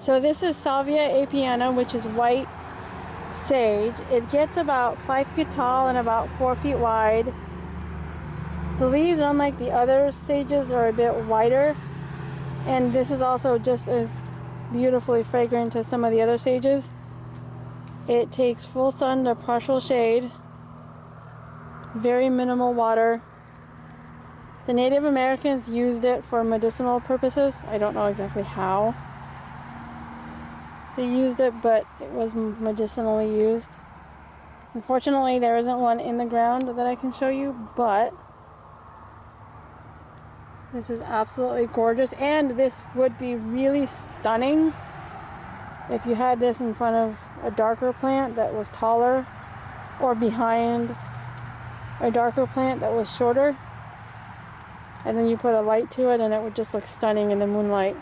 So this is Salvia apiana, which is white sage. It gets about 5 feet tall and about 4 feet wide. The leaves, unlike the other sages, are a bit wider, and this is also just as beautifully fragrant as some of the other sages. It takes full sun to partial shade, very minimal water. The Native Americans used it for medicinal purposes. I don't know exactly how they used it, but it was medicinally used. Unfortunately, there isn't one in the ground that I can show you, but this is absolutely gorgeous, and this would be really stunning if you had this in front of a darker plant that was taller, or behind a darker plant that was shorter, and then you put a light to it and it would just look stunning in the moonlight.